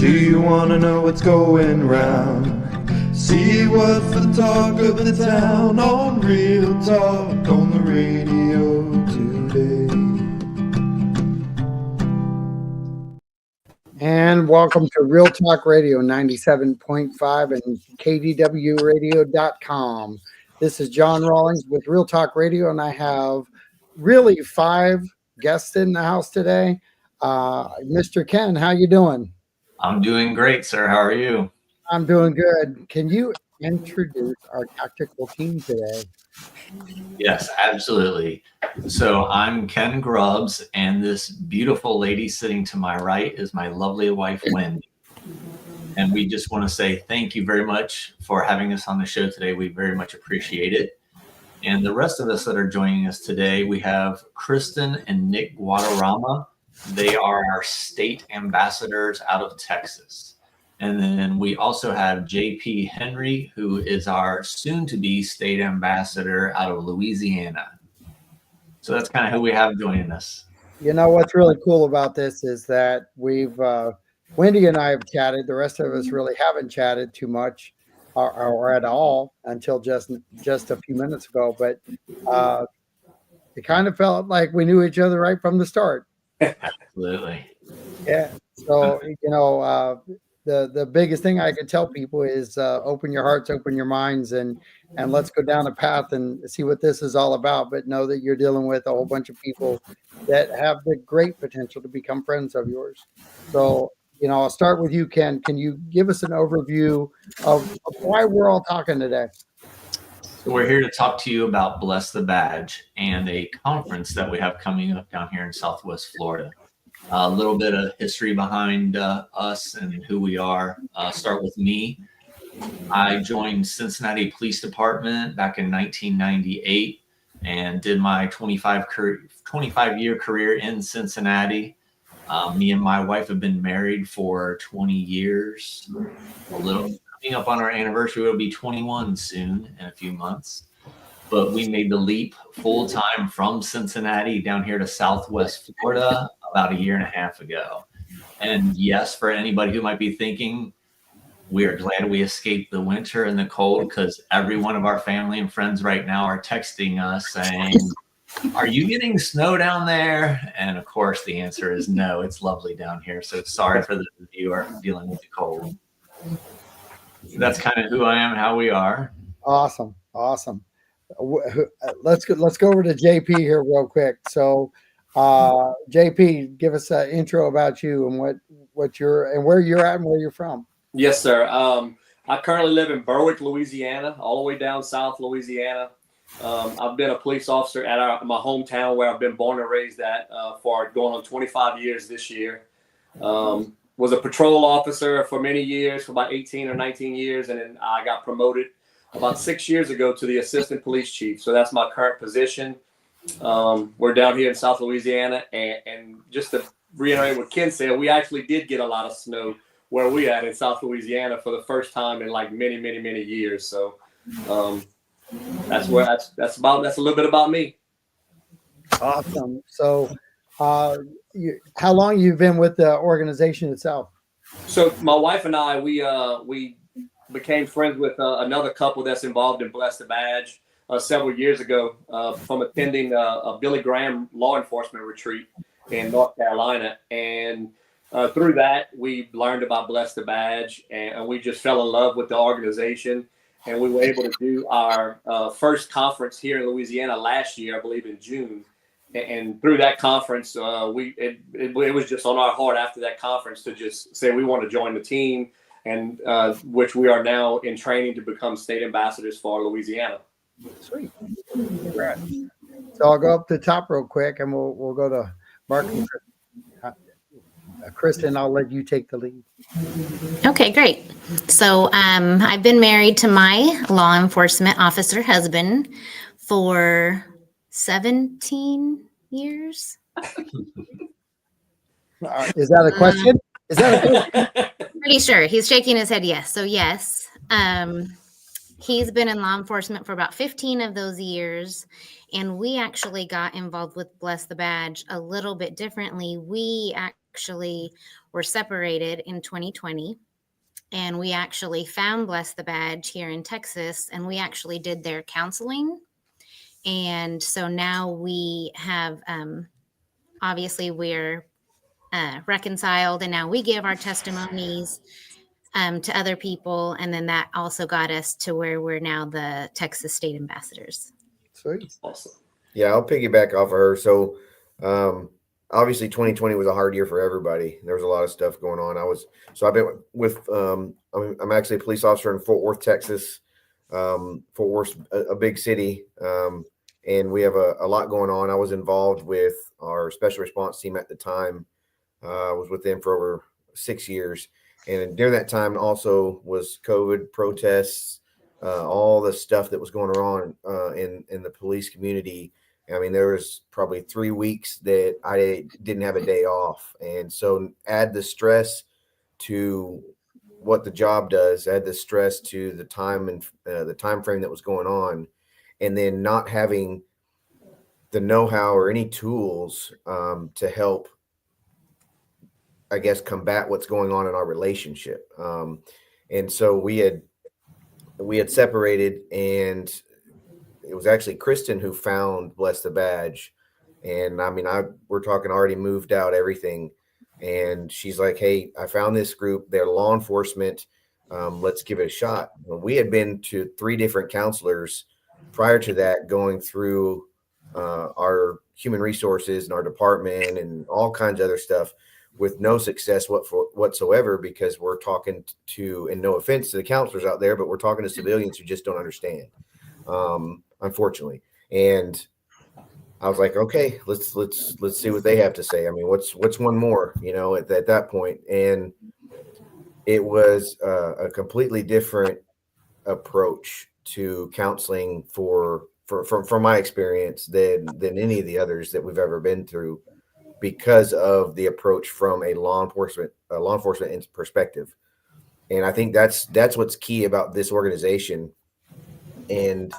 Do you wanna know what's going round? See what's the talk of the town on Real Talk on the radio today. And welcome to Real Talk Radio 97.5 and KDWRadio.com. This is John Rawlings with Real Talk Radio, and I have really 5 guests in the house today. Mr. Ken, how you doing? I'm doing great, sir. How are you? I'm doing good. Can you introduce our tactical team today? Yes, absolutely. So I'm Ken Grubbs, and this beautiful lady sitting to my right is my lovely wife, Wendy. And we just want to say thank you very much for having us on the show today. We very much appreciate it. And the rest of us that are joining us today, we have Kristen and Nick Guadarrama. They are our state ambassadors out of Texas. And then we also have JP Henry, who is our soon-to-be state ambassador out of Louisiana. So that's kind of who we have joining us. You know what's really cool about this is that Wendy and I have chatted. The rest of us really haven't chatted too much or at all until just a few minutes ago. But it kind of felt like we knew each other right from the start. Absolutely. Yeah. So, the biggest thing I could tell people is open your hearts, open your minds, and let's go down a path and see what this is all about. But know that you're dealing with a whole bunch of people that have the great potential to become friends of yours. So, I'll start with you, Ken. Can you give us an overview of why we're all talking today? So we're here to talk to you about Bless the Badge and a conference that we have coming up down here in Southwest Florida. A little bit of history behind us and who we are. Start with me. I joined Cincinnati Police Department back in 1998 and did my 25-year career in Cincinnati. Me and my wife have been married for 20 years. Coming up on our anniversary, it'll be 21 soon in a few months. But we made the leap full-time from Cincinnati down here to Southwest Florida about 1.5 years ago. And yes, for anybody who might be thinking, we are glad we escaped the winter and the cold, because every one of our family and friends right now are texting us saying, are you getting snow down there? And of course, the answer is no. It's lovely down here. So sorry for those of you who are dealing with the cold. That's kind of who I am and how we are. Awesome. Let's go over to JP here real quick. So, JP, give us an intro about you and what you're and where you're at and where you're from. Yes, sir. I currently live in Berwick, Louisiana, all the way down south Louisiana. I've been a police officer at my hometown where I've been born and raised at for going on 25 years this year. Was a patrol officer for many years, for about 18 or 19 years, and then I got promoted about 6 years ago to the assistant police chief. So that's my current position. We're down here in South Louisiana, and just to reiterate what Ken said, we actually did get a lot of snow where we at in South Louisiana for the first time in like many years. So that's a little bit about me. Awesome. So how long you've been with the organization itself? So my wife and I, we became friends with another couple that's involved in Bless the Badge several years ago from attending a Billy Graham law enforcement retreat in North Carolina. And through that, we learned about Bless the Badge, and we just fell in love with the organization. And we were able to do our first conference here in Louisiana last year, I believe in June. And through that conference, it was just on our heart after that conference to just say we want to join the team, and which we are now in training to become state ambassadors for Louisiana. Sweet. Congrats. So I'll go up to the top real quick, and we'll go to Mark and Kristen. I'll let you take the lead. Okay, great. So I've been married to my law enforcement officer husband for 17 years. Is that a question? Is that a question? Pretty sure. He's shaking his head yes. So yes. He's been in law enforcement for about 15 of those years. And we actually got involved with Bless the Badge a little bit differently. We actually were separated in 2020. And we actually found Bless the Badge here in Texas, and we actually did their counseling. And so now we have, obviously, we're reconciled, and now we give our testimonies to other people. And then that also got us to where we're now the Texas State Ambassadors. Sweet. Awesome. Yeah, I'll piggyback off of her. So, obviously 2020 was a hard year for everybody. There was a lot of stuff going on. I've been with, I'm actually a police officer in Fort Worth, Texas. Fort Worth's a big city. And we have a lot going on. I was involved with our special response team at the time. I was with them for over 6 years. And during that time also was COVID protests, all the stuff that was going on in the police community. I mean, there was probably 3 weeks that I didn't have a day off. And so add the stress to what the job does, add the stress to the time and the time frame that was going on, and then not having the know-how or any tools to help, I guess, combat what's going on in our relationship. And so we had separated, and it was actually Kristen who found Bless the Badge. And I mean, we're talking already moved out, everything. And she's like, hey, I found this group. They're law enforcement. Let's give it a shot. Well, we had been to 3 different counselors prior to that, going through our human resources and our department and all kinds of other stuff with no success whatsoever, because we're talking to, and no offense to the counselors out there, but we're talking to civilians who just don't understand, unfortunately. And I was like, okay, let's see what they have to say. I mean, what's one more, at that point. And it was a completely different approach to counseling from my experience than any of the others that we've ever been through, because of the approach from a law enforcement perspective. And I think that's what's key about this organization. And,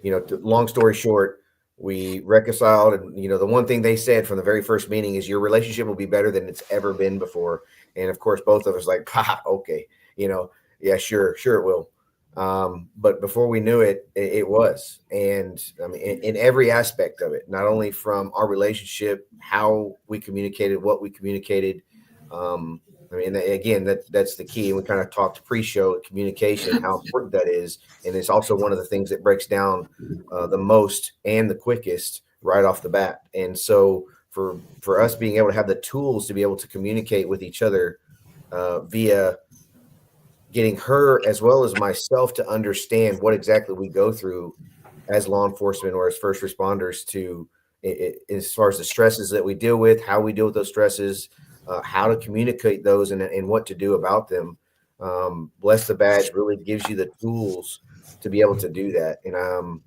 long story short, we reconciled, and, the one thing they said from the very first meeting is your relationship will be better than it's ever been before. And of course, both of us like, okay, yeah, sure it will. But before we knew it, it was. And I mean, in every aspect of it, not only from our relationship, how we communicated, what we communicated. I mean, again, that's the key. And we kind of talked pre-show communication, how important that is. And it's also one of the things that breaks down the most and the quickest right off the bat. And so for us being able to have the tools to be able to communicate with each other via getting her as well as myself to understand what exactly we go through as law enforcement or as first responders, to as far as the stresses that we deal with, how we deal with those stresses, how to communicate those, and what to do about them. Bless the Badge really gives you the tools to be able to do that. And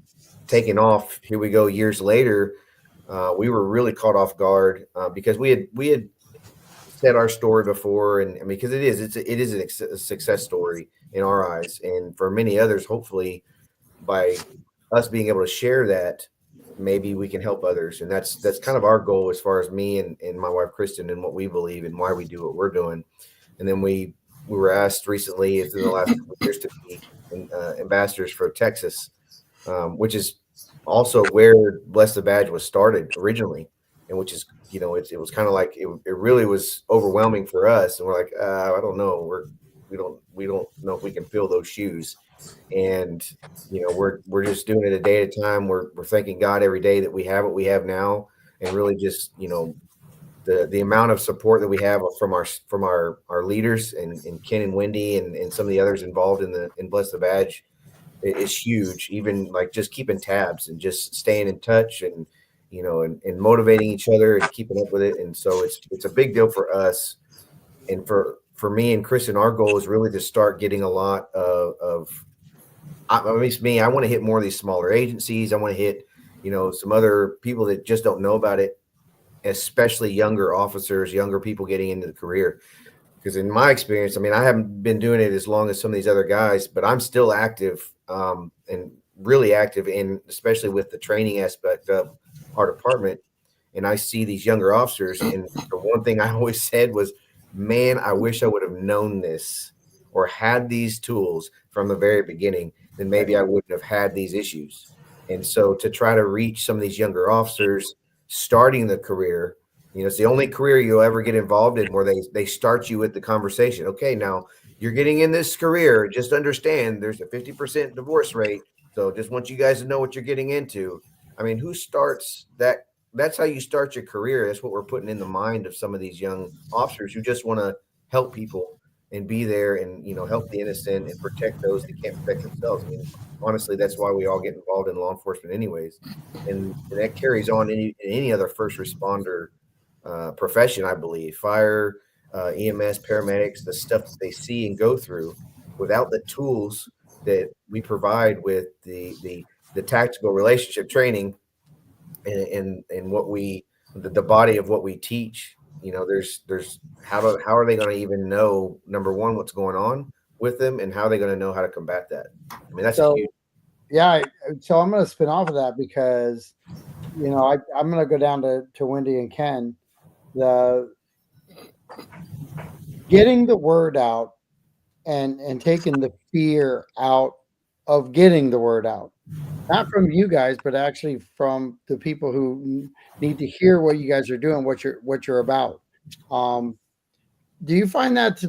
taking off, here we go, years later, we were really caught off guard because we had said our story before, and because it is a success story in our eyes, and for many others, hopefully by us being able to share that, maybe we can help others. And that's kind of our goal, as far as me and my wife Kristen, and what we believe and why we do what we're doing. And then we were asked recently, in the last couple of years, to be ambassadors for Texas, which is also where Bless the Badge was started originally, and which is, it was kind of like it really was overwhelming for us, and we're like, I don't know, we don't know if we can fill those shoes. And we're just doing it a day at a time. We're thanking God every day that we have what we have now, and really just the amount of support that we have from our leaders and Ken and Wendy and some of the others involved in Bless the Badge is huge. Even like just keeping tabs and just staying in touch and and motivating each other and keeping up with it. And so it's a big deal for us. And for me and Kristen, our goal is really to start getting a lot of at least me, I want to hit more of these smaller agencies. I want to hit, some other people that just don't know about it, especially younger officers, younger people getting into the career. Because in my experience, I mean, I haven't been doing it as long as some of these other guys, but I'm still active and really active in, especially with the training aspect of our department. and I see these younger officers. And the one thing I always said was, man, I wish I would have known this or had these tools from the very beginning, then maybe I wouldn't have had these issues. And so to try to reach some of these younger officers starting the career, it's the only career you'll ever get involved in where they start you with the conversation. Okay, now you're getting in this career. Just understand there's a 50% divorce rate. So just want you guys to know what you're getting into. I mean, who starts that? That's how you start your career. That's what we're putting in the mind of some of these young officers who just want to help people and be there and, help the innocent and protect those that can't protect themselves. I mean, honestly, that's why we all get involved in law enforcement anyways. And that carries on in any other first responder profession, I believe. Fire, EMS, paramedics, the stuff that they see and go through without the tools that we provide with the tactical relationship training and what the body of what we teach. There's how are they going to even know, number one, what's going on with them, and how are they going to know how to combat that? I mean, that's huge. Yeah, so I'm going to spin off of that because, I'm going to go down to Wendy and Ken. Getting the word out and taking the fear out of getting the word out, not from you guys, but actually from the people who need to hear what you guys are doing, what you're about. Do you find that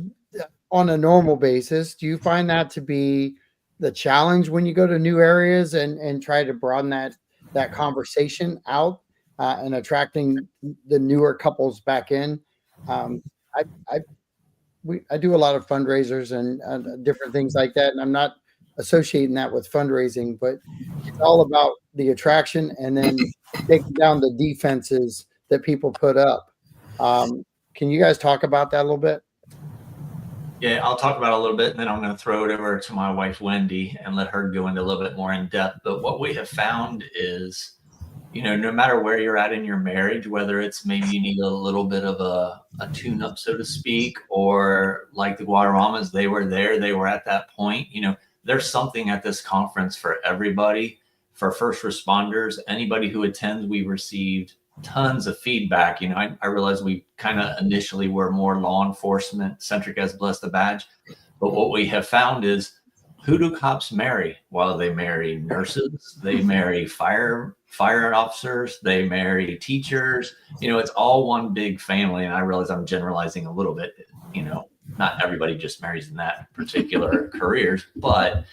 on a normal basis? Do you find that to be the challenge when you go to new areas and try to broaden that conversation out and attracting the newer couples back in? I do a lot of fundraisers and different things like that, and I'm not associating that with fundraising, but it's all about the attraction and then taking down the defenses that people put up. Can you guys talk about that a little bit? Yeah, I'll talk about it a little bit, and then I'm going to throw it over to my wife, Wendy, and let her go into a little bit more in depth. But what we have found is, no matter where you're at in your marriage, whether it's maybe you need a little bit of a tune-up, so to speak, or like the Guadaramas, they were at that point, there's something at this conference for everybody. For first responders, anybody who attends, we received tons of feedback. I realized we kind of initially were more law enforcement centric as Bless the Badge, but what we have found is, who do cops marry? Well, they marry nurses, they marry fire officers, they marry teachers. It's all one big family. And I realize I'm generalizing a little bit. Not everybody just marries in that particular careers, but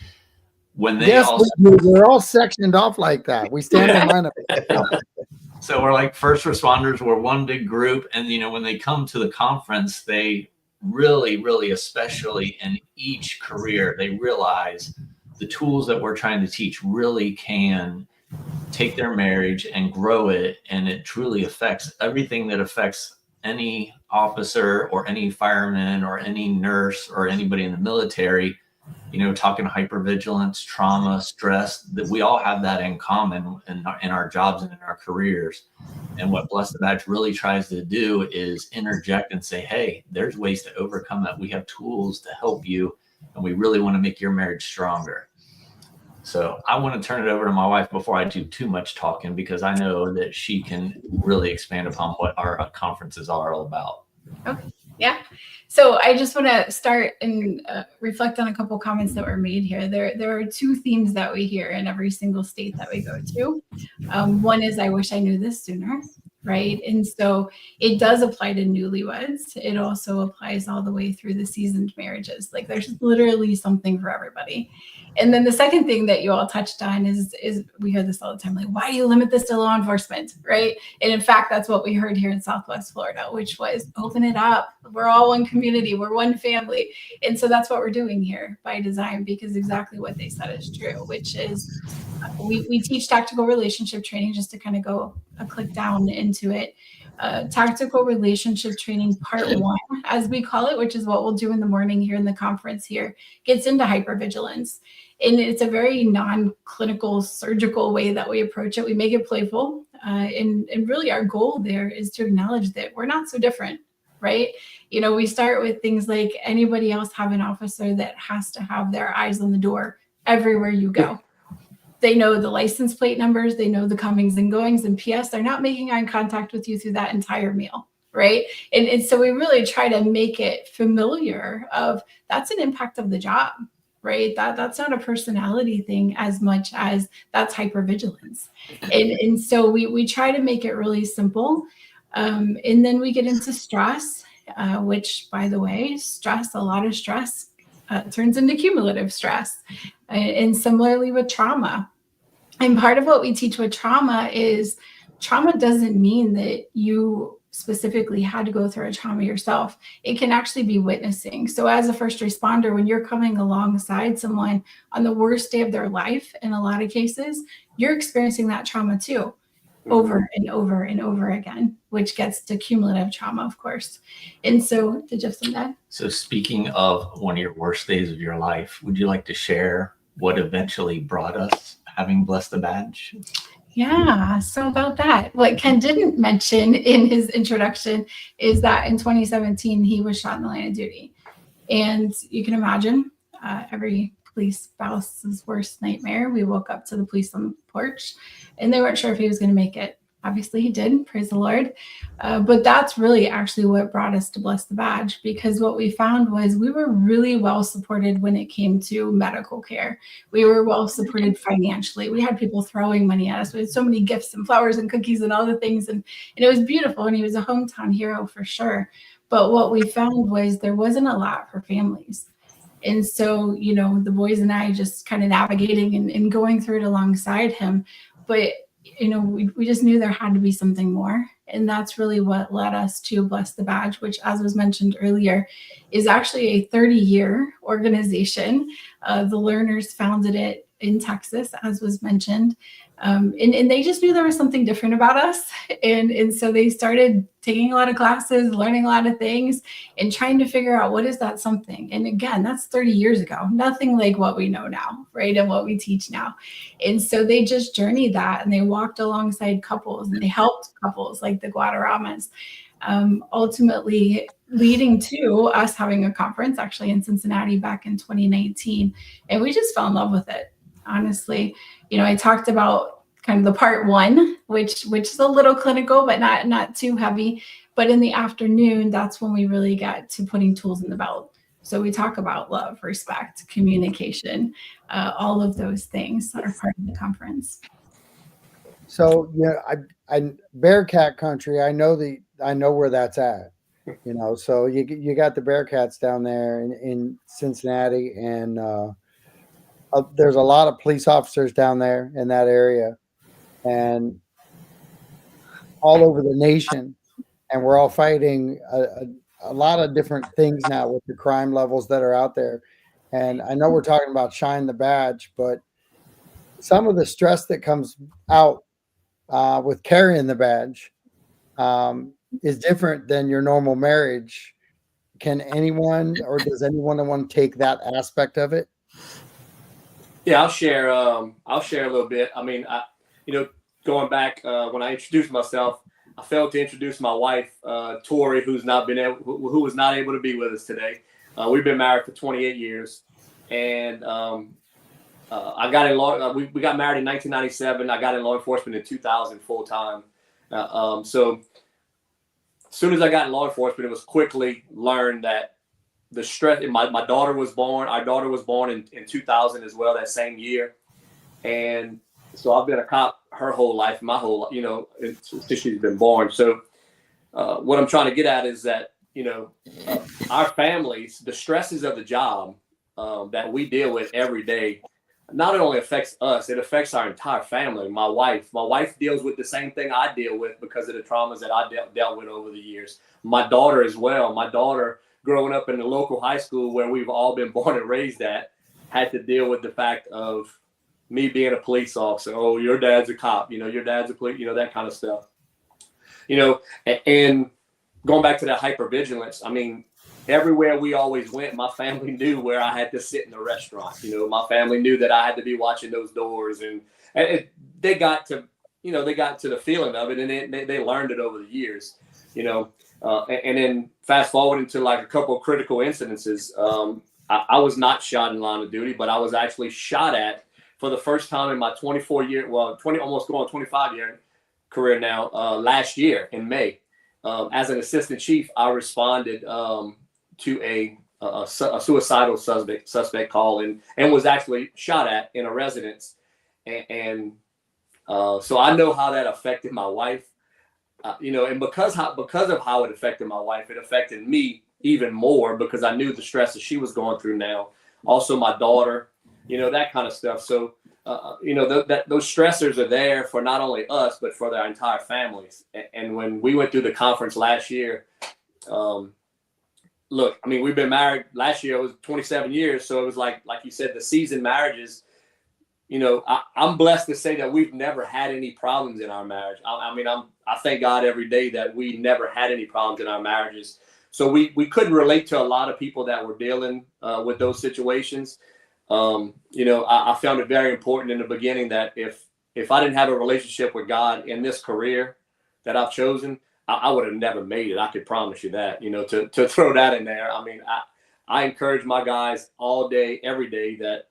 when they we're all sectioned off like that. We stand in line up. So we're like first responders, we're one big group. And, when they come to the conference, they really, really, especially in each career, they realize the tools that we're trying to teach really can take their marriage and grow it. And it truly affects everything that affects any officer or any fireman or any nurse or anybody in the military. Talking hypervigilance, trauma, stress, that we all have that in common in our jobs and in our careers. And what Bless the Badge really tries to do is interject and say, hey, there's ways to overcome that. We have tools to help you, and we really want to make your marriage stronger. So I want to turn it over to my wife before I do too much talking, because I know that she can really expand upon what our conferences are all about. Okay. Yeah. So I just want to start and reflect on a couple comments that were made here. There are two themes that we hear in every single state that we go to. One is, I wish I knew this sooner, right? And so it does apply to newlyweds. It also applies all the way through the seasoned marriages. Like, there's literally something for everybody. And then the second thing that you all touched on is we hear this all the time, like, why do you limit this to law enforcement, right? And in fact, that's what we heard here in Southwest Florida, which was open it up. We're all one community. We're one family. And so that's what we're doing here by design, because exactly what they said is true, which is we teach tactical relationship training, just to kind of go a click down into it. Tactical relationship training part 1, as we call it, which is what we'll do in the morning here in the conference here, gets into hypervigilance. And it's a very non-clinical, surgical way that we approach it. We make it playful. And really our goal there is to acknowledge that we're not so different, right? We start with things like, anybody else have an officer that has to have their eyes on the door everywhere you go? They know the license plate numbers, they know the comings and goings, and PS, they're not making eye contact with you through that entire meal, right? And so we really try to make it familiar of that's an impact of the job, right? That's not a personality thing as much as that's hypervigilance. And so we try to make it really simple. And then we get into stress, which, by the way, a lot of stress turns into cumulative stress. And similarly with trauma. And part of what we teach with trauma is trauma doesn't mean that you specifically had to go through a trauma yourself. It can actually be witnessing. So as a first responder, when you're coming alongside someone on the worst day of their life, in a lot of cases, you're experiencing that trauma too, over and over and over again, which gets to cumulative trauma, of course. And so, did you have something to add? So speaking of one of your worst days of your life, would you like to share what eventually brought us having blessed the badge? Yeah, so about that, what Ken didn't mention in his introduction is that in 2017, he was shot in the line of duty. And you can imagine every police spouse's worst nightmare. We woke up to the police on the porch and they weren't sure if he was going to make it. Obviously he did, praise the Lord. But that's really actually what brought us to Bless the Badge, because what we found was we were really well supported when it came to medical care. We were well supported financially. We had people throwing money at us. We had so many gifts and flowers and cookies and all the things. And it was beautiful. And he was a hometown hero for sure. But what we found was there wasn't a lot for families. And so, you know, the boys and I just kind of navigating and going through it alongside him. But you know, we just knew there had to be something more. And that's really what led us to Bless the Badge, which, as was mentioned earlier, is actually a 30-year organization. The learners founded it in Texas, as was mentioned. And they just knew there was something different about us. And so they started taking a lot of classes, learning a lot of things, and trying to figure out what is that something. And again, that's 30 years ago, nothing like what we know now, right? And what we teach now. And so they just journeyed that, and they walked alongside couples, and they helped couples like the Guadaramas, ultimately leading to us having a conference actually in Cincinnati back in 2019. And we just fell in love with it. Honestly, you know, I talked about kind of the part one, which is a little clinical, but not too heavy. But in the afternoon, that's when we really get to putting tools in the belt. So we talk about love, respect, communication, all of those things that are part of the conference. So yeah, I Bearcat country. I know where that's at. You know, so you got the Bearcats down there in Cincinnati, and there's a lot of police officers down there in that area, and all over the nation, and we're all fighting a lot of different things now with the crime levels that are out there. And I know we're talking about shine the badge, but some of the stress that comes out with carrying the badge is different than your normal marriage. Can anyone, or does anyone want to take that aspect of it? Yeah, I'll share a little bit. I mean, going back when I introduced myself, I failed to introduce my wife, Tori, who was not able to be with us today. We've been married for 28 years, and I got in law. We got married in 1997. I got in law enforcement in 2000 full time. So as soon as I got in law enforcement, it was quickly learned that the stress. My daughter was born. Our daughter was born in 2000 as well, that same year, and so I've been a cop her whole life, since she's been born. So what I'm trying to get at is that, our families, the stresses of the job that we deal with every day, not only affects us, it affects our entire family. My wife deals with the same thing I deal with because of the traumas that I dealt with over the years. My daughter as well. My daughter, growing up in the local high school where we've all been born and raised at, had to deal with the fact of me being a police officer. Oh, your dad's a cop, your dad's a police, that kind of stuff. And going back to that hypervigilance, I mean, everywhere we always went, my family knew where I had to sit in the restaurant. My family knew that I had to be watching those doors, and they got to the feeling of it, and they learned it over the years, and then fast forwarding to like a couple of critical incidences. I was not shot in line of duty, but I was actually shot at for the first time in my almost going 25-year career now, last year in May, as an assistant chief, I responded to a suicidal suspect call and was actually shot at in a residence. And so I know how that affected my wife, and because of how it affected my wife, it affected me even more because I knew the stress that she was going through now. Also my daughter, that kind of stuff. So, those stressors are there for not only us, but for their entire families. And when we went through the conference last year, look, I mean, we've been married last year. It was 27 years. So it was like you said, the seasoned marriages, I'm blessed to say that we've never had any problems in our marriage. I thank God every day that we never had any problems in our marriages. So we couldn't relate to a lot of people that were dealing with those situations. I found it very important in the beginning that if I didn't have a relationship with God in this career that I've chosen, I would have never made it. I could promise you that, to throw that in there. I mean, I encourage my guys all day, every day, that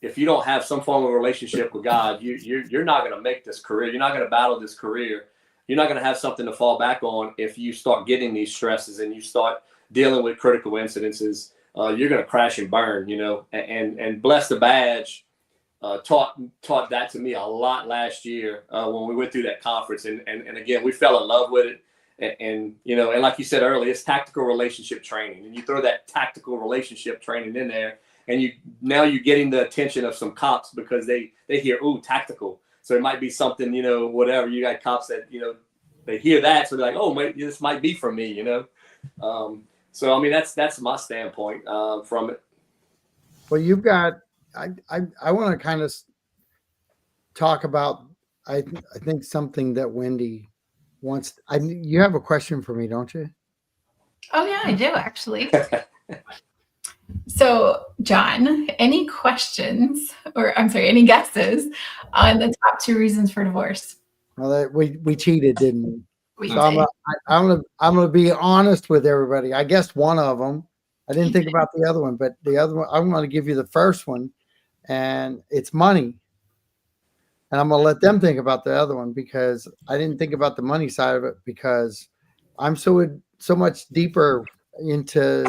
if you don't have some form of relationship with God, you're not going to make this career. You're not going to battle this career. You're not going to have something to fall back on if you start getting these stresses and you start dealing with critical incidences. You're going to crash and burn, and Bless the Badge taught that to me a lot last year when we went through that conference. And again, we fell in love with it. And like you said earlier, it's tactical relationship training. And you throw that tactical relationship training in there, and you're getting the attention of some cops because they hear, ooh, tactical. So it might be something, whatever. You got cops that, they hear that. So they're like, oh, this might be for me, So, I mean, that's my standpoint from it. Well, you've got, I want to kind of talk about, I think something that Wendy wants. You have a question for me, don't you? Oh, yeah, I do actually. So, John, any questions any guesses on the top 2 reasons for divorce? Well, we cheated, didn't we? We So did. I'm gonna be honest with everybody. I guessed one of them. I didn't think about the other one, but the other one, I'm going to give you the first one, and it's money. And I'm going to let them think about the other one because I didn't think about the money side of it because I'm so much deeper into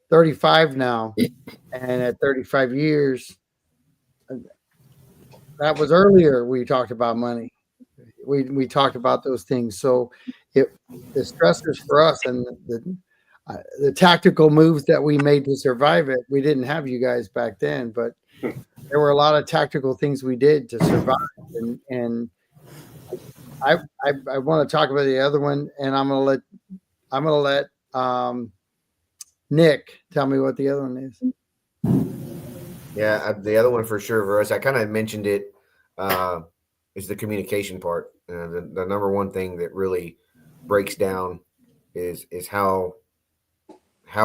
35 now, and at 35 years, that was earlier. We talked about money. We talked about those things. So the stressors for us and the tactical moves that we made to survive it, we didn't have you guys back then, but there were a lot of tactical things we did to survive. And I want to talk about the other one, and I'm gonna let Nick tell me what the other one is. Yeah, the other one for sure for us, I kind of mentioned it, is the communication part. The number one thing that really breaks down is how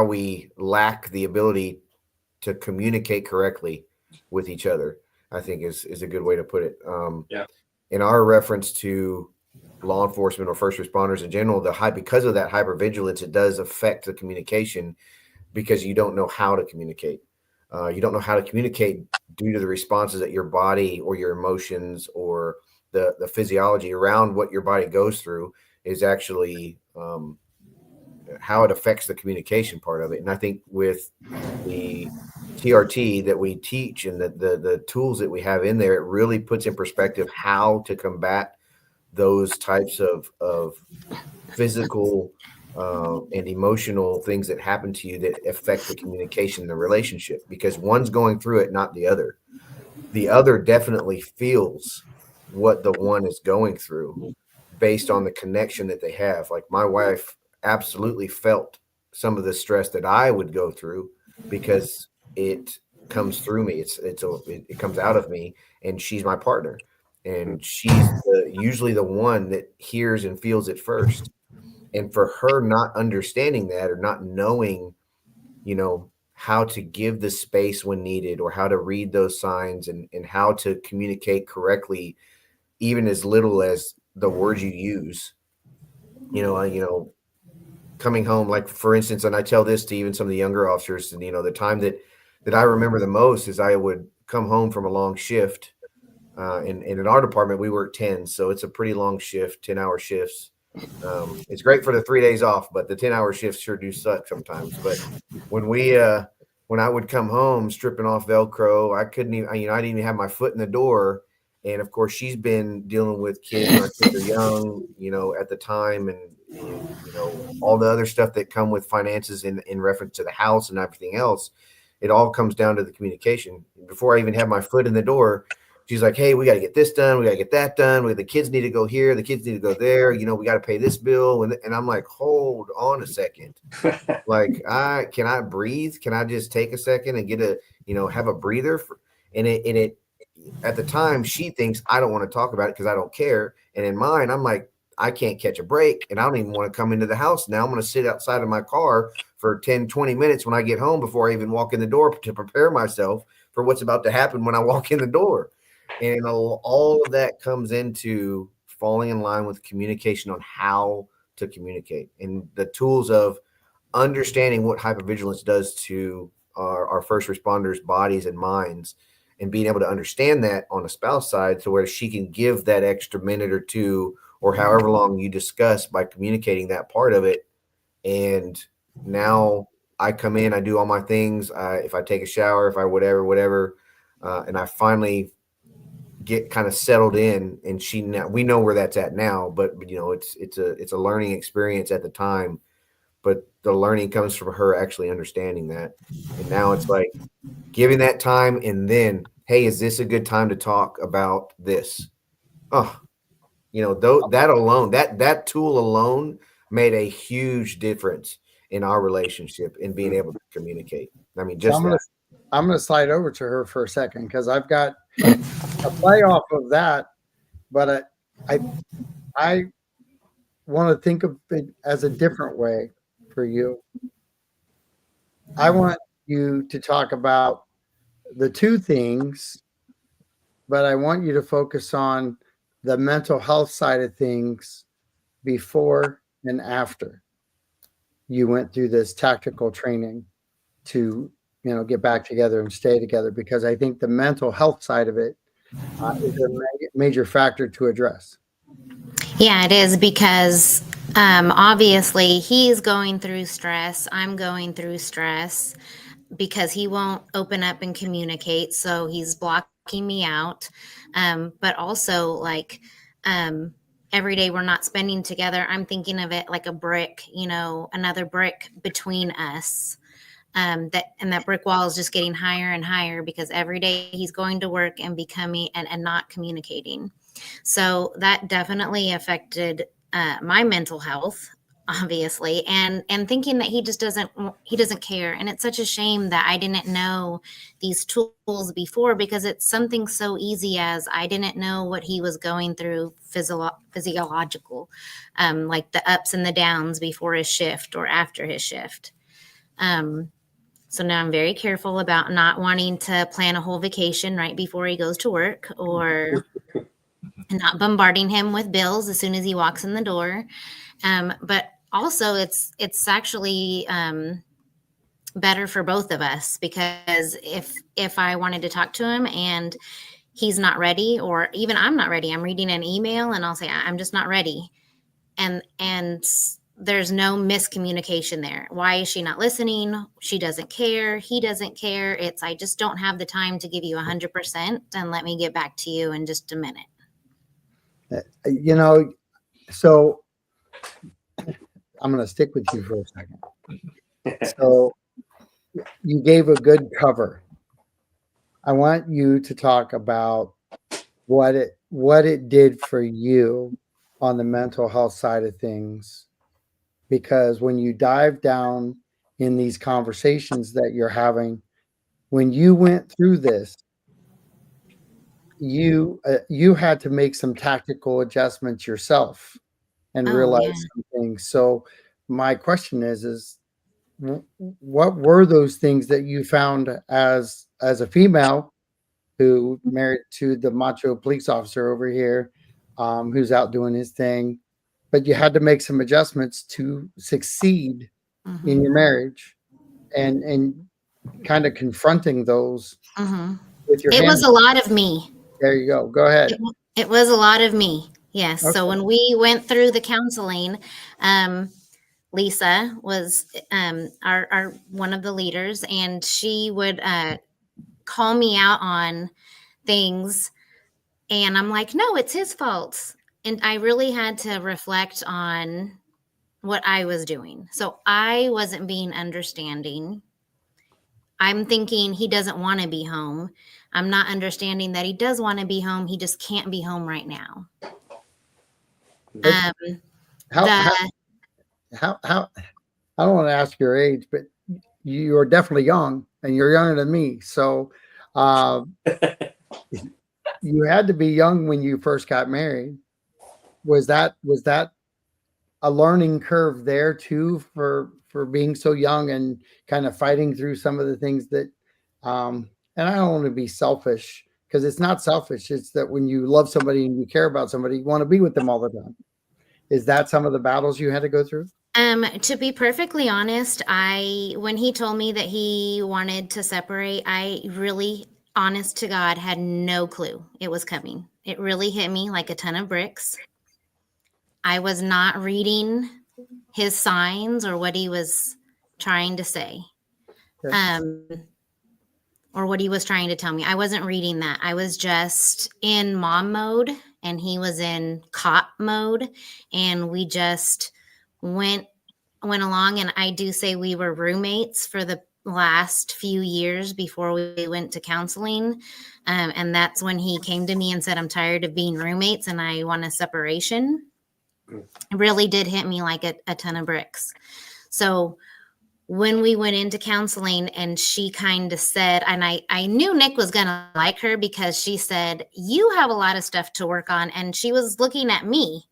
we lack the ability to communicate correctly with each other, I think is a good way to put it. Yeah. In our reference to law enforcement or first responders in general, because of that hypervigilance, it does affect the communication because you don't know how to communicate. You don't know how to communicate due to the responses that your body or your emotions or the physiology around what your body goes through is actually how it affects the communication part of it. And I think with the TRT that we teach and the tools that we have in there, it really puts in perspective how to combat those types of physical and emotional things that happen to you that affect the communication in the relationship, because one's going through it, not the other. The other definitely feels what the one is going through based on the connection that they have. Like my wife absolutely felt some of the stress that I would go through because it comes through me. It comes out of me, and she's my partner, and she's usually the one that hears and feels it first. And for her not understanding that or not knowing, how to give the space when needed or how to read those signs and how to communicate correctly, even as little as the words you use, coming home, like for instance, and I tell this to even some of the younger officers, and the time that I remember the most is I would come home from a long shift And in our department, we work 10, so it's a pretty long shift, 10-hour shifts. It's great for the 3 days off, but the 10-hour shifts sure do suck sometimes. But when when I would come home stripping off Velcro, I couldn't even, I didn't even have my foot in the door. And of course, she's been dealing with kids when our kids are young, at the time, and all the other stuff that come with finances in reference to the house and everything else. It all comes down to the communication. Before I even have my foot in the door, she's like, "Hey, we got to get this done. We got to get that done. The kids need to go here. The kids need to go there. We got to pay this bill." And I'm like, "Hold on a second. Like, can I breathe? Can I just take a second and get have a breather?" And it at the time, she thinks I don't want to talk about it because I don't care. And in mine, I'm like, I can't catch a break, and I don't even want to come into the house now. I'm going to sit outside of my car for 10, 20 minutes when I get home before I even walk in the door to prepare myself for what's about to happen when I walk in the door. And all of that comes into falling in line with communication on how to communicate and the tools of understanding what hypervigilance does to our first responders' bodies and minds, and being able to understand that on a spouse side to where she can give that extra minute or two or however long you discuss by communicating that part of it. And now I come in, I do all my things. If I take a shower, if I whatever, and I finally get kind of settled in, and we know where that's at now, but it's a learning experience at the time, but the learning comes from her actually understanding that. And now it's like giving that time, and then, hey, is this a good time to talk about this? That alone, that tool alone made a huge difference in our relationship in being able to communicate. I mean, just I'm going to slide over to her for a second because I've got a play off of that, but I want to think of it as a different way for you. I want you to talk about the two things, but I want you to focus on the mental health side of things before and after you went through this tactical training to get back together and stay together, because I think the mental health side of it is a major factor to address. Yeah, it is, because obviously he's going through stress. I'm going through stress because he won't open up and communicate. So he's blocking me out. But also, like, every day we're not spending together, I'm thinking of it like a brick, another brick between us. That brick wall is just getting higher and higher because every day he's going to work and becoming and not communicating. So that definitely affected my mental health, obviously, and thinking that he doesn't care. And it's such a shame that I didn't know these tools before, because it's something so easy as I didn't know what he was going through physiological, like the ups and the downs before his shift or after his shift. So now I'm very careful about not wanting to plan a whole vacation right before he goes to work, or not bombarding him with bills as soon as he walks in the door. But also it's actually better for both of us, because if I wanted to talk to him and he's not ready, or even I'm not ready, I'm reading an email and I'll say, I'm just not ready. And there's no miscommunication there. Why is she not listening? She doesn't care. He doesn't care. It's, I just don't have the time to give you 100%, and let me get back to you in just a minute. So I'm going to stick with you for a second. So you gave a good cover. I want you to talk about what it did for you on the mental health side of things, because when you dive down in these conversations that you're having, when you went through this, you had to make some tactical adjustments yourself and realize some things. So my question is what were those things that you found as a female who married to the macho police officer over here, who's out doing his thing, but you had to make some adjustments to succeed in your marriage, and kind of confronting those with your It was a lot of me. There you go. Go ahead. It was a lot of me. Yes. Okay. So when we went through the counseling, Lisa was our one of the leaders, and she would call me out on things, and I'm like, no, it's his fault. And I really had to reflect on what I was doing. So I wasn't being understanding. I'm thinking he doesn't want to be home. I'm not understanding that he does want to be home. He just can't be home right now. How, how, I don't want to ask your age, but you are definitely young, and you're younger than me. So you had to be young when you first got married. Was that a learning curve there too for being so young and kind of fighting through some of the things that and I don't want to be selfish, because it's not selfish. It's that when you love somebody and you care about somebody, you want to be with them all the time. Is that some of the battles you had to go through? To be perfectly honest, when he told me that he wanted to separate, I really, honest to God, had no clue it was coming. It really hit me like a ton of bricks. I was not reading his signs or what he was trying to say. Okay. Or what he was trying to tell me. I wasn't reading that. I was just in mom mode, and he was in cop mode, and we just went along. And I do say we were roommates for the last few years before we went to counseling. And that's when he came to me and said, I'm tired of being roommates and I want a separation. It really did hit me like a ton of bricks. So when we went into counseling, and she kind of said, and I knew Nick was going to like her, because she said, you have a lot of stuff to work on. And she was looking at me,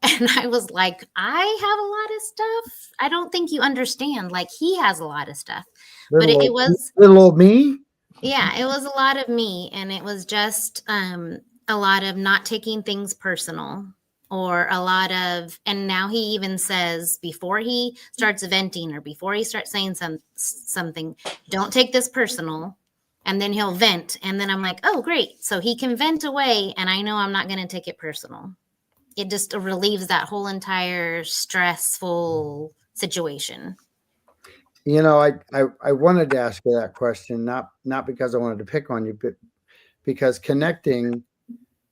and I was like, I have a lot of stuff. I don't think you understand. Like, he has a lot of stuff. But it was little old me. Yeah, it was a lot of me. And it was just a lot of not taking things personal. Or a lot of, and now he even says, before he starts venting or before he starts saying something, don't take this personal. And then he'll vent. And then I'm like, oh, great. So he can vent away, and I know I'm not going to take it personal. It just relieves that whole entire stressful situation. You know, I wanted to ask you that question, not because I wanted to pick on you, but because connecting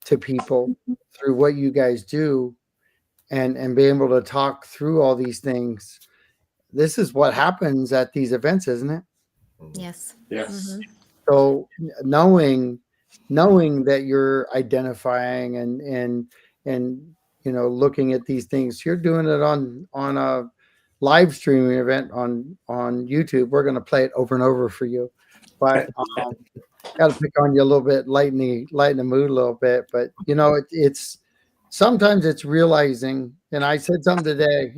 to people through what you guys do, and being able to talk through all these things. This is what happens at these events, isn't it? Yes. Yes. Mm-hmm. So knowing that you're identifying and looking at these things, you're doing it on a live streaming event on YouTube. We're going to play it over and over for you, but got to pick on you a little bit, lighten the mood a little bit. But it's sometimes it's realizing, and I said something today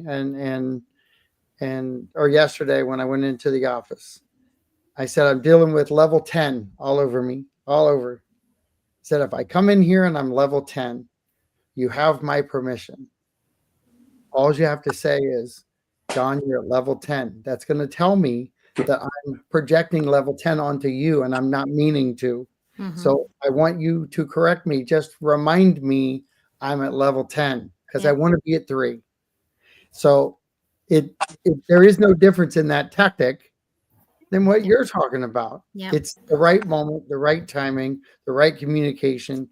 or yesterday when I went into the office. I said, I'm dealing with level 10 all over me, all over. I said, if I come in here and I'm level 10, you have my permission. All you have to say is, John, you're at level 10. That's going to tell me that I'm projecting level 10 onto you, and I'm not meaning to. Mm-hmm. So I want you to correct me. Just remind me I'm at level 10, because I want to be at 3. So there is no difference in that tactic than what you're talking about. Yep. It's the right moment, the right timing, the right communication,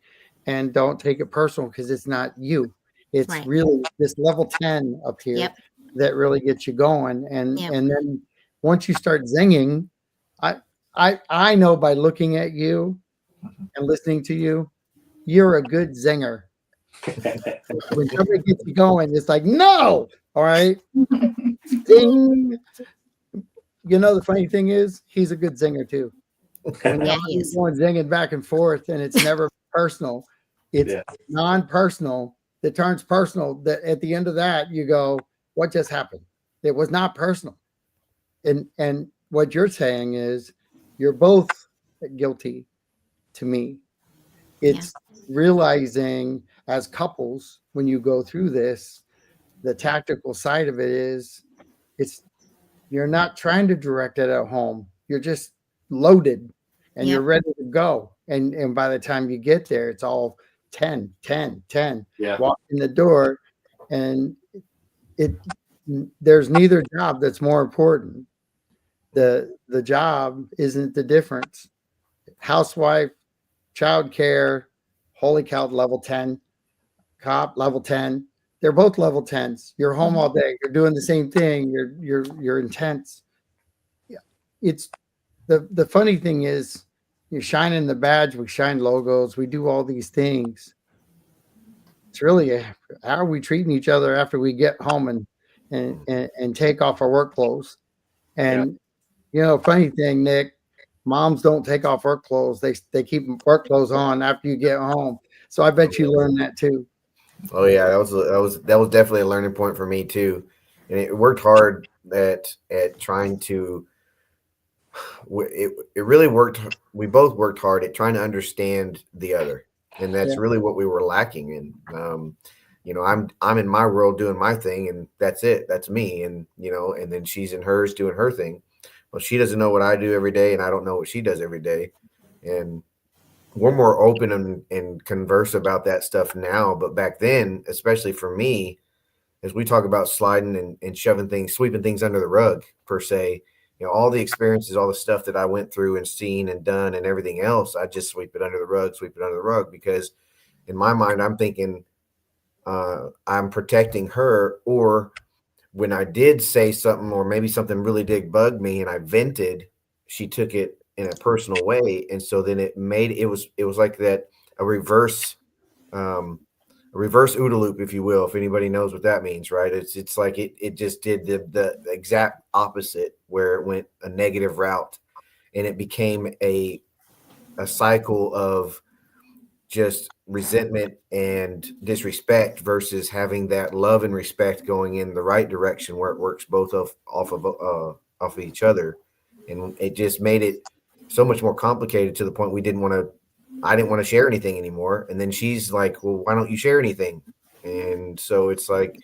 and don't take it personal, because it's not you. It's really this level 10 up here that really gets you going. And then once you start zinging, I know by looking at you and listening to you, you're a good zinger. When somebody gets you going, it's like, no, all right, zing. The funny thing is, he's a good zinger too. When he's going zinging back and forth, and it's never personal. It's non-personal that turns personal. That at the end of that, you go, what just happened? It was not personal. And what you're saying is, you're both guilty to me. It's realizing as couples, when you go through this, the tactical side of it is, you're not trying to direct it at home. You're just loaded. and Yep. you're ready to go. And by the time you get there, it's all 10, 10, 10. Yeah. Walk in the door, and there's neither job that's more important. The job isn't the difference. Housewife, childcare, holy cow, level 10, cop, level 10. They're both level 10s. You're home all day. You're doing the same thing. You're intense. Yeah. It's the funny thing is you're shining the badge, we shine logos, we do all these things. It's really how are we treating each other after we get home and take off our work clothes. And funny thing, Nick, moms don't take off work clothes. They keep work clothes on after you get home. So I bet you learned that too. Oh yeah, that was definitely a learning point for me too, and it worked hard at trying to. It really worked. We both worked hard at trying to understand the other, and that's really what we were lacking in. I'm in my world doing my thing, and that's it. That's me, and and then she's in hers doing her thing. Well, she doesn't know what I do every day, and I don't know what she does every day, and we're more open and converse about that stuff now. But back then, especially for me, as we talk about sliding and shoving things, sweeping things under the rug per se, all the experiences, all the stuff that I went through and seen and done and everything else, I just sweep it under the rug, because in my mind, I'm thinking I'm protecting her. Or when I did say something, or maybe something really did bug me and I vented, she took it in a personal way, and so then it was like that, a reverse OODA loop, if you will, if anybody knows what that means, right? It's like it just did the exact opposite, where it went a negative route, and it became a cycle of just resentment and disrespect versus having that love and respect going in the right direction, where it works both off of each other. And it just made it so much more complicated, to the point I didn't want to share anything anymore. And then she's like, well, why don't you share anything? And so it's like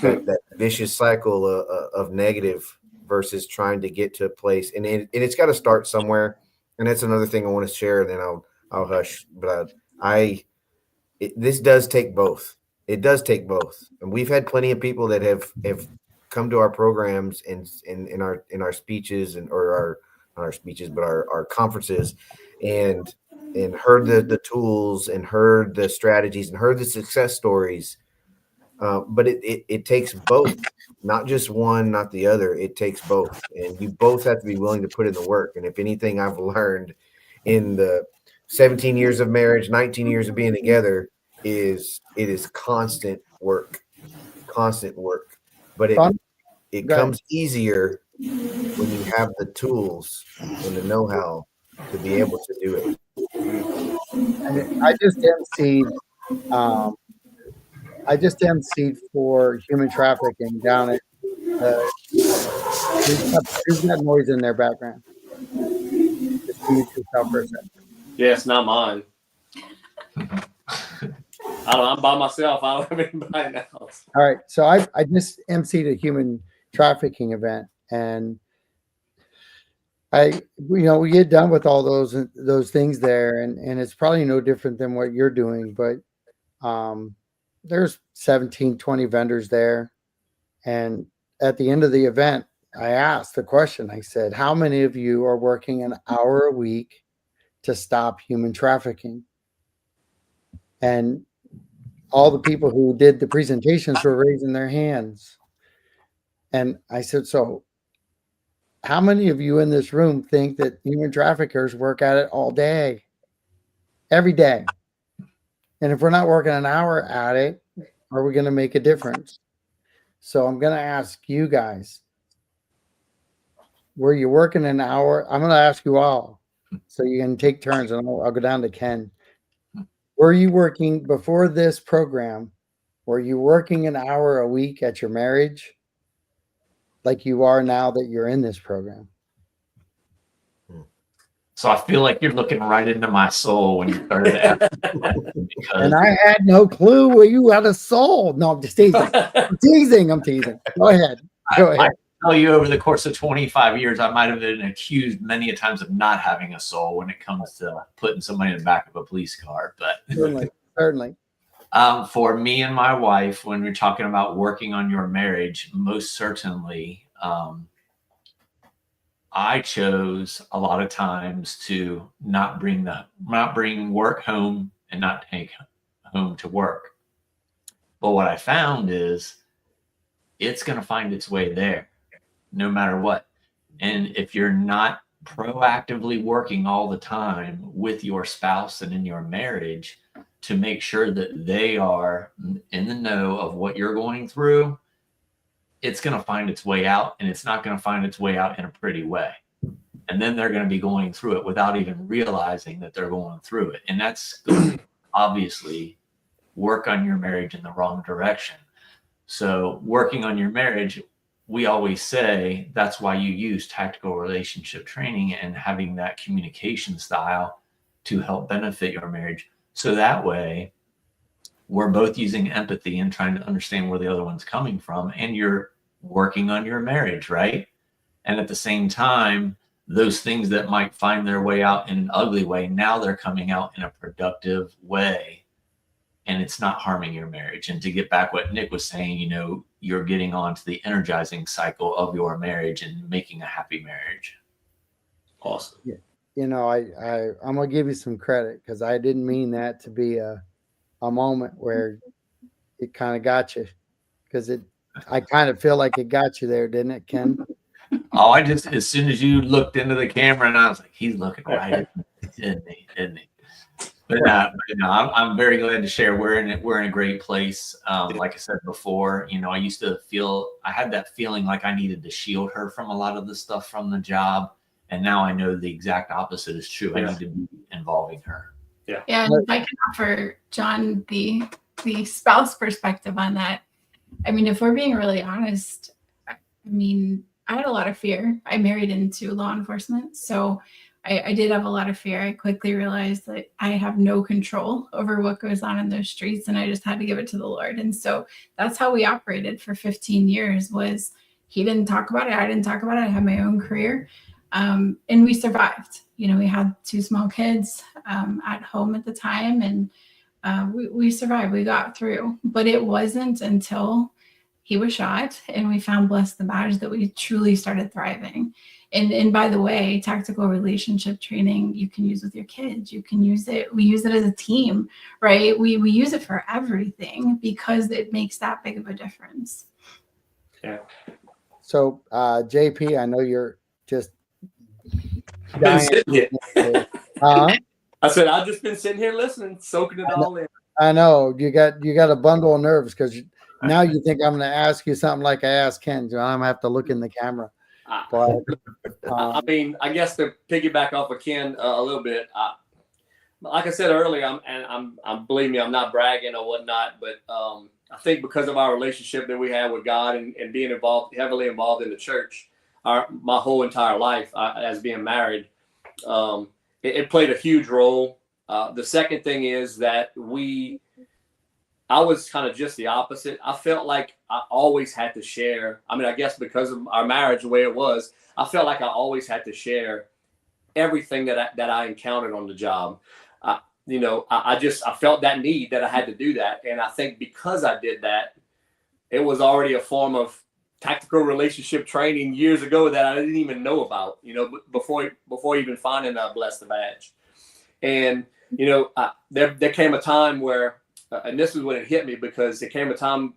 that vicious cycle of negative versus trying to get to a place. And it's got to start somewhere. And that's another thing I want to share. And then I'll hush. But this does take both. It does take both. And we've had plenty of people that have come to our programs and in our speeches or not our speeches, but our conferences, and heard the tools and heard the strategies and heard the success stories. But it takes both, not just one, not the other. It takes both. And you both have to be willing to put in the work. And if anything I've learned in the 17 years of marriage, 19 years of being together, it is constant work. But it comes easier when you have the tools and the know-how to be able to do it. I just emceed for human trafficking down at who's got noise in their background? Just mute yourself for a second. Yeah, it's not mine. I'm by myself. I don't have anybody else. All right. So I just emceed a human trafficking event, and we get done with all those things there, and it's probably no different than what you're doing, but there's 17, 20 vendors there. And at the end of the event, I asked the question. I said, how many of you are working an hour a week to stop human trafficking? And all the people who did the presentations were raising their hands. And I said, so how many of you in this room think that human traffickers work at it all day, every day? And if we're not working an hour at it, are we going to make a difference? So I'm going to ask you guys, were you working an hour? I'm going to ask you all, so you can take turns, and I'll go down to Ken. Were you working before this program? Were you working an hour a week at your marriage like you are now that you're in this program? So I feel like you're looking right into my soul when you started asking that, And I had no clue you had a soul. No, I'm just teasing. I'm teasing. Go ahead. tell you over the course of 25 years, I might have been accused many a times of not having a soul when it comes to putting somebody in the back of a police car. But Certainly. for me and my wife, when we're talking about working on your marriage, most certainly, I chose a lot of times to not bring work home and not take home to work. But what I found is it's going to find its way there no matter what. And if you're not proactively working all the time with your spouse and in your marriage to make sure that they are in the know of what you're going through, it's going to find its way out, and it's not going to find its way out in a pretty way. And then they're going to be going through it without even realizing that they're going through it. And that's obviously work on your marriage in the wrong direction. So working on your marriage, we always say that's why you use tactical relationship training and having that communication style to help benefit your marriage. So that way we're both using empathy and trying to understand where the other one's coming from, and you're working on your marriage, right? And at the same time, those things that might find their way out in an ugly way, now they're coming out in a productive way, and it's not harming your marriage. And to get back what Nick was saying, you know, you're getting onto the energizing cycle of your marriage and making a happy marriage. Awesome. Yeah. You know, I'm gonna give you some credit, because I didn't mean that to be a moment where it kind of got you, because I kind of feel like it got you there, didn't it, Ken? Oh, I just, as soon as you looked into the camera, and I was like, he's looking right at me, isn't he? But no, I'm very glad to share. We're in a great place. Like I said before, you know, I used to I had that feeling like I needed to shield her from a lot of the stuff from the job. And now I know the exact opposite is true. I need to be involving her. Yeah. And if I can offer John the spouse perspective on that. I mean, if we're being really honest, I mean, I had a lot of fear. I married into law enforcement. So I did have a lot of fear. I quickly realized that I have no control over what goes on in those streets, and I just had to give it to the Lord. And so that's how we operated for 15 years. Was he didn't talk about it. I didn't talk about it. I had my own career. And we survived. You know, we had 2 small kids at home at the time, and we survived. We got through. But it wasn't until he was shot and we found Bless the Badge that we truly started thriving. And by the way, tactical relationship training you can use with your kids. You can use it. We use it as a team, right? We use it for everything because it makes that big of a difference. Yeah. So, JP, I know you're just I've been sitting here. Huh? I said, I've just been sitting here listening, soaking it all in. I know you got a bundle of nerves, because now you think I'm going to ask you something like I asked Ken. So I'm going to have to look in the camera. But, I mean, I guess to piggyback off of Ken a little bit, like I said earlier, I'm believe me, I'm not bragging or whatnot, but I think because of our relationship that we have with God and being heavily involved in the church, my whole entire life as being married, it played a huge role. The second thing is that I was kind of just the opposite. I felt like I always had to share. I mean, I guess because of our marriage, the way it was, I felt like I always had to share everything that I encountered on the job. You know, I felt that need that I had to do that. And I think because I did that, it was already a form of tactical relationship training years ago that I didn't even know about, you know, before even finding Bless the Badge. And, you know, there came a time where, and this is when it hit me, because it came a time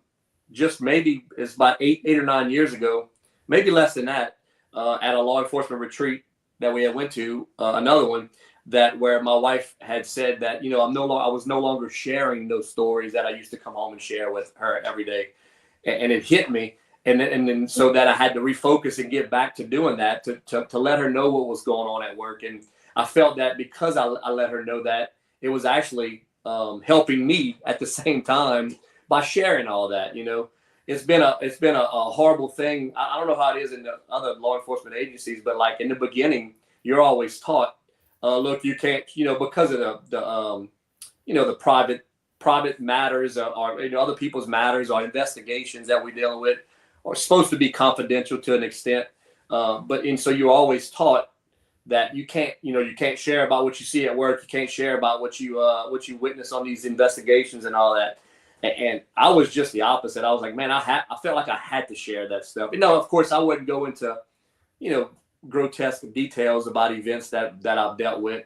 just maybe it's about 8 or 9 years ago, maybe less than that, at a law enforcement retreat that we had went to, another one, that where my wife had said that, you know, I was no longer sharing those stories that I used to come home and share with her every day. And it hit me. And then so that I had to refocus and get back to doing that, to let her know what was going on at work. And I felt that because I let her know that, it was actually helping me at the same time by sharing all that. You know, it's been a horrible thing. I don't know how it is in the other law enforcement agencies, but like in the beginning, you're always taught, look, you can't, you know, because of the private matters or you know, other people's matters or investigations that we're dealing with, are supposed to be confidential to an extent. So you're always taught that you can't share about what you see at work. You can't share about what you witness on these investigations and all that. And I was just the opposite. I was like, man, I felt like I had to share that stuff. Of course, I wouldn't go into, grotesque details about events that I've dealt with,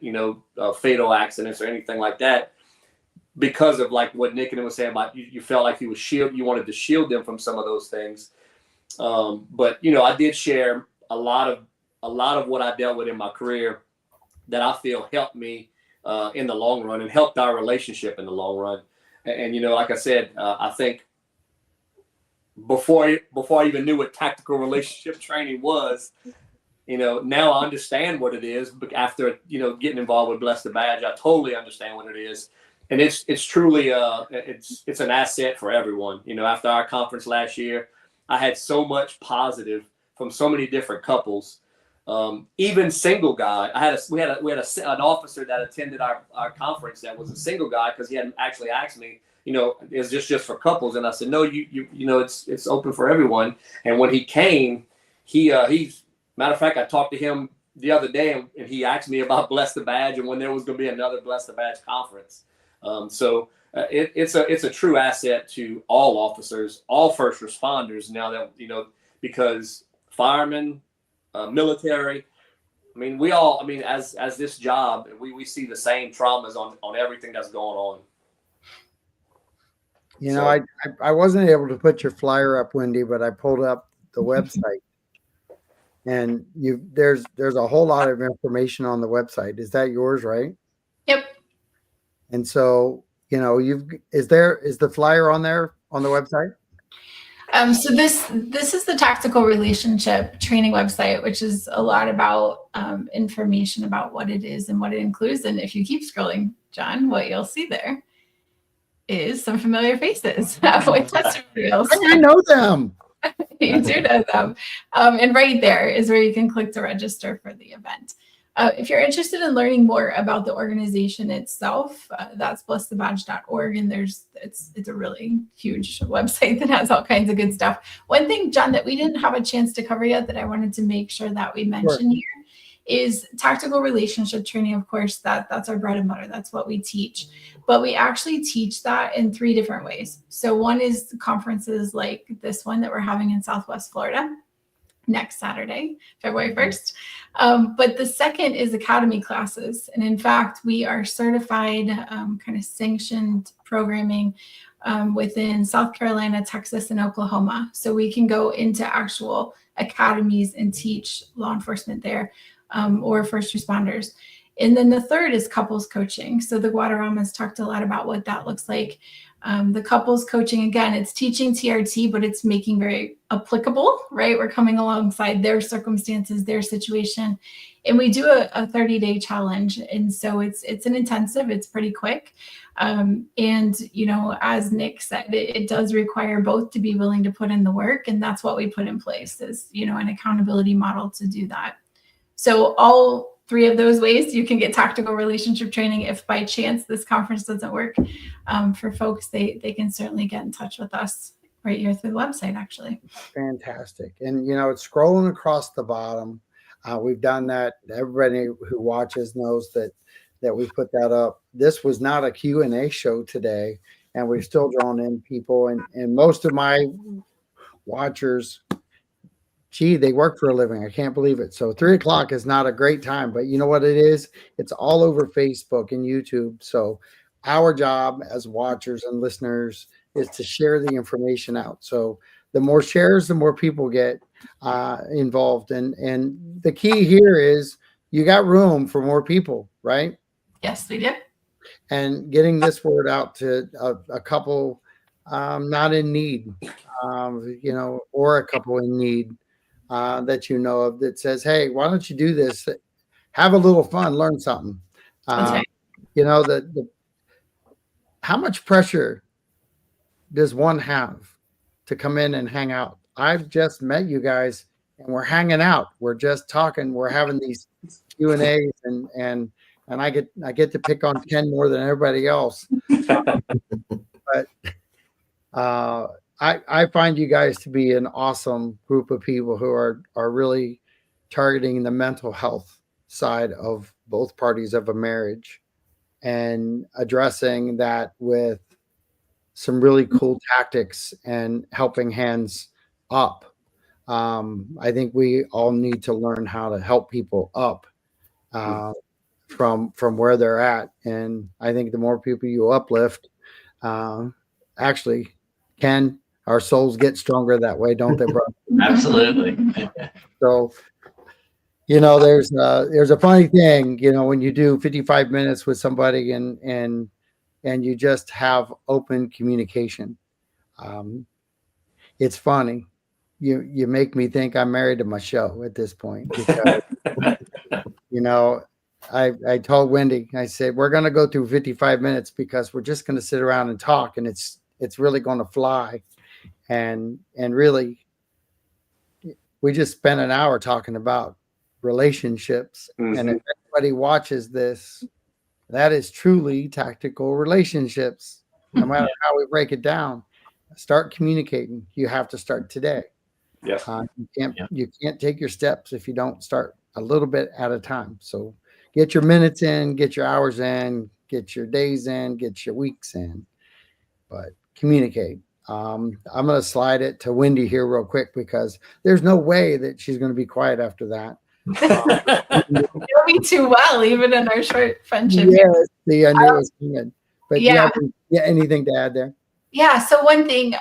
fatal accidents or anything like that, because of like what Nick and him was saying about you felt like you wanted to shield them from some of those things. But I did share a lot of what I dealt with in my career that I feel helped me in the long run and helped our relationship in the long run. And like I said, I think before I even knew what tactical relationship training was, now I understand what it is. But after getting involved with Bless the Badge, I totally understand what it is, and it's truly it's an asset for everyone. After our conference last year, I had so much positive from so many different couples. Even single guy. We had an officer that attended our conference that was a single guy, because he hadn't actually asked me, is this just for couples? And I said, no, it's open for everyone. And when he came, he's matter of fact, I talked to him the other day, and he asked me about Bless the Badge and when there was going to be another Bless the Badge conference. It's a true asset to all officers, all first responders. Now that because firemen, military, as this job, we see the same traumas on everything that's going on. I wasn't able to put your flyer up, Wendy, but I pulled up the website, and there's a whole lot of information on the website. Is that yours, right? Yep. And so, is the flyer on there on the website? So this is the Tactical Relationship Training website, which is a lot about information about what it is and what it includes. And if you keep scrolling, John, what you'll see there is some familiar faces with testimonials. I know them. You do know them. And right there is where you can click to register for the event. If you're interested in learning more about the organization itself, that's blessthebadge.org, and it's a really huge website that has all kinds of good stuff. One thing, John, that we didn't have a chance to cover yet that I wanted to make sure that we mention here is tactical relationship training. Of course, that's our bread and butter. That's what we teach. But we actually teach that in 3 different ways. So one is conferences like this one that we're having in Southwest Florida next Saturday, February 1st. But the second is academy classes. And in fact, we are certified kind of sanctioned programming within South Carolina, Texas, and Oklahoma. So we can go into actual academies and teach law enforcement there or first responders. And then the third is couples coaching. So the Guadaramas talked a lot about what that looks like. The couples coaching, again, it's teaching TRT, but it's making very applicable, right? We're coming alongside their circumstances, their situation. And we do a 30-day challenge. And so it's an intensive, it's pretty quick. And, as Nick said, it does require both to be willing to put in the work. And that's what we put in place is, an accountability model to do that. So all 3 of those ways you can get tactical relationship training. If by chance this conference doesn't work for folks, they can certainly get in touch with us right here through the website, actually. Fantastic. And, it's scrolling across the bottom. We've done that. Everybody who watches knows that we put that up. This was not a Q&A show today, and we've still drawn in people. And most of my watchers, they work for a living. I can't believe it. So 3:00 is not a great time, but you know what it is? It's all over Facebook and YouTube. So our job as watchers and listeners is to share the information out. So the more shares, the more people get involved. And the key here is you got room for more people, right? Yes, we do. And getting this word out to a couple not in need, or a couple in need. That you know of that says, hey, why don't you do this? Have a little fun, learn something. Okay. How much pressure does one have to come in and hang out? I've just met you guys and we're hanging out. We're just talking. We're having these Q&As and I get to pick on Ken more than everybody else. But I find you guys to be an awesome group of people who are really targeting the mental health side of both parties of a marriage and addressing that with some really cool tactics and helping hands up. I think we all need to learn how to help people up from where they're at, and I think the more people you uplift, actually, can our souls get stronger that way, don't they, bro? Absolutely. So, there's a funny thing, when you do 55 minutes with somebody and you just have open communication. It's funny. You make me think I'm married to my show at this point because, I told Wendy, I said, we're going to go through 55 minutes because we're just going to sit around and talk, and it's really going to fly. And really, we just spent an hour talking about relationships. Mm-hmm. And if everybody watches this, that is truly tactical relationships. No matter how we break it down, start communicating. You have to start today. Yes. You can't take your steps if you don't start a little bit at a time. So get your minutes in, get your hours in, get your days in, get your weeks in, but communicate. I'm going to slide it to Wendy here real quick because there's no way that she's going to be quiet after that. You know me too well, even in our short friendship. Yes, see, I knew it was good. But yeah. Anything to add there? Yeah. So one thing,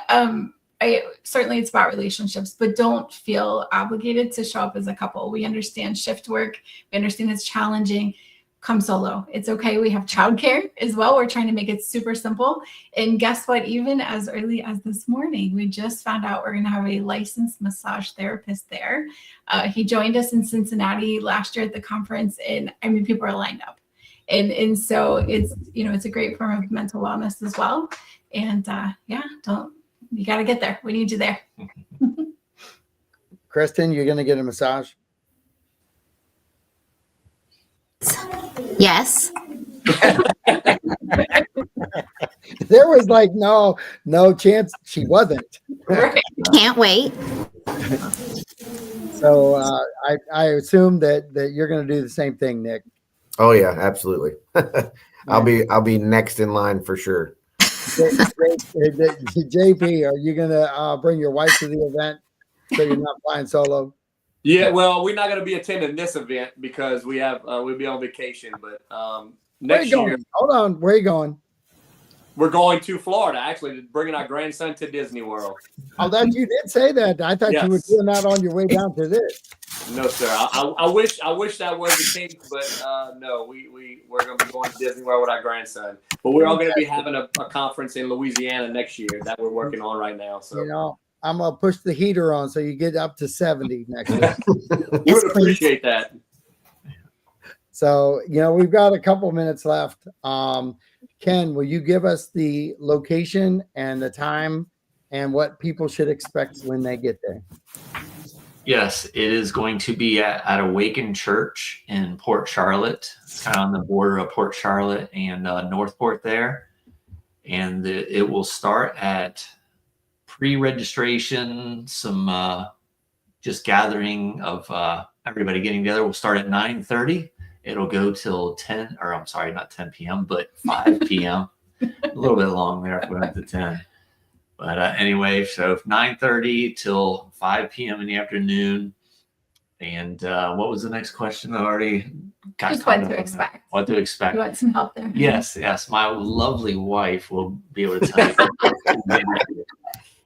certainly it's about relationships, but don't feel obligated to show up as a couple. We understand shift work. We understand it's challenging. Come solo. It's okay. We have childcare as well. We're trying to make it super simple. And guess what? Even as early as this morning, we just found out we're going to have a licensed massage therapist there. He joined us in Cincinnati last year at the conference, and I mean, people are lined up. And so it's, it's a great form of mental wellness as well. And you got to get there. We need you there. Kristen, you're going to get a massage? Yes. There was like no chance she wasn't. Right. Can't wait. So I assume that you're going to do the same thing, Nick. Oh yeah, absolutely. I'll be next in line for sure. JP, are you going to bring your wife to the event so you're not flying solo? Yeah, well, we're not going to be attending this event because we'll be on vacation. But next year, hold on, where are you going? We're going to Florida. Actually, bringing our grandson to Disney World. Oh, that you did say that. I thought you were doing that on your way down to this. No, sir. I wish that was the case, but no, we're going to be going to Disney World with our grandson. But we're all going to be having a conference in Louisiana next year that we're working on right now. So I'm going to push the heater on so you get up to 70 next year. We would appreciate that. So, we've got a couple minutes left. Ken, will you give us the location and the time and what people should expect when they get there? Yes, it is going to be at Awaken Church in Port Charlotte. It's kind of on the border of Port Charlotte and Northport there. And it will start at pre-registration, some just gathering of everybody getting together. We'll start at 9:30. It'll go till 10, or I'm sorry, not 10 p.m., but 5 p.m. A little bit long there if we went to 10. But anyway, so 9:30 till 5 p.m. in the afternoon. And what was the next question? I already got just what to expect. What to expect. You want some help there? Yes. My lovely wife will be able to tell you.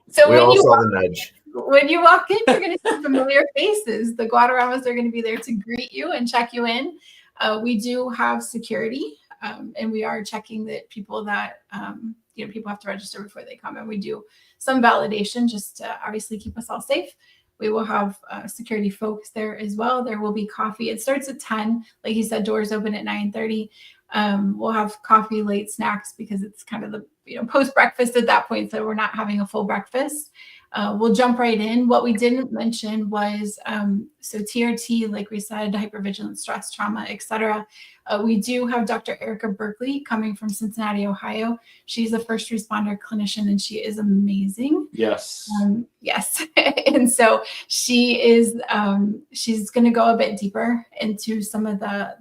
So we all saw the nudge. When you walk in, you're going to see familiar faces. The Guadaramas are going to be there to greet you and check you in. We do have security, and we are checking that people people have to register before they come, and we do some validation just to obviously keep us all safe. We will have security folks there as well. There will be coffee. It starts at 10. Like you said, doors open at 9:30. We'll have coffee, late snacks, because it's kind of the post breakfast at that point, so we're not having a full breakfast. we'll jump right in. What we didn't mention was, so TRT, like we said, hypervigilance, stress, trauma, etc. We do have Dr. Erica Berkeley coming from Cincinnati, Ohio. She's a first responder clinician, and she is amazing. Yes. Yes. And so she is, she's going to go a bit deeper into some of the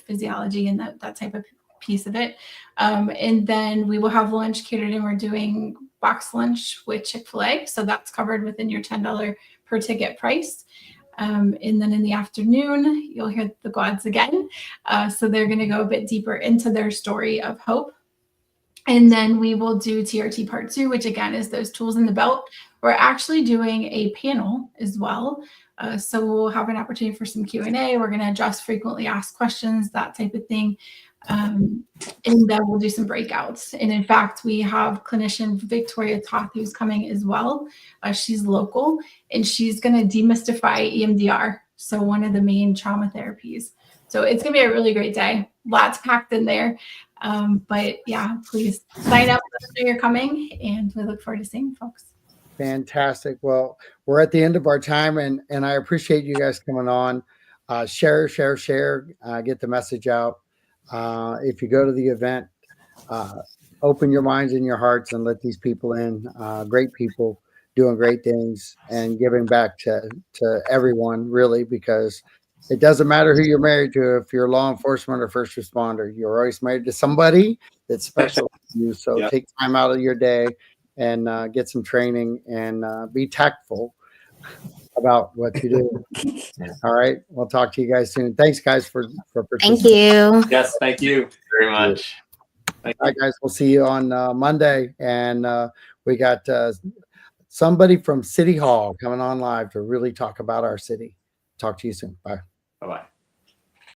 physiology and that type of piece of it. And then we will have lunch catered, and we're doing box lunch with Chick-fil-A. So that's covered within your $10 per ticket price. And then in the afternoon, you'll hear the gods again. So they're going to go a bit deeper into their story of hope. And then we will do TRT part 2, which again is those tools in the belt. We're actually doing a panel as well. So we'll have an opportunity for some Q&A. We're going to address frequently asked questions, that type of thing. And then we'll do some breakouts. And in fact, we have clinician Victoria Toth who's coming as well. She's local, and she's going to demystify EMDR. So one of the main trauma therapies. So it's going to be a really great day. Lots packed in there. But yeah, please sign up if you're coming, and we look forward to seeing folks. Fantastic. Well, we're at the end of our time, and I appreciate you guys coming on. Share, get the message out. If you go to the event, open your minds and your hearts and let these people in. Great people doing great things and giving back to everyone, really, because it doesn't matter who you're married to. If you're law enforcement or first responder, you're always married to somebody that's special to you. So Yeah. Take time out of your day and get some training and be tactful about what you do. Yeah. All right. We'll talk to you guys soon. Thanks, guys, for Thank participating. you. Yes. Thank you. Very much. Thank All you. right, guys. We'll see you on Monday. And we got somebody from City Hall coming on live to really talk about our city. Talk to you soon. Bye. Bye-bye.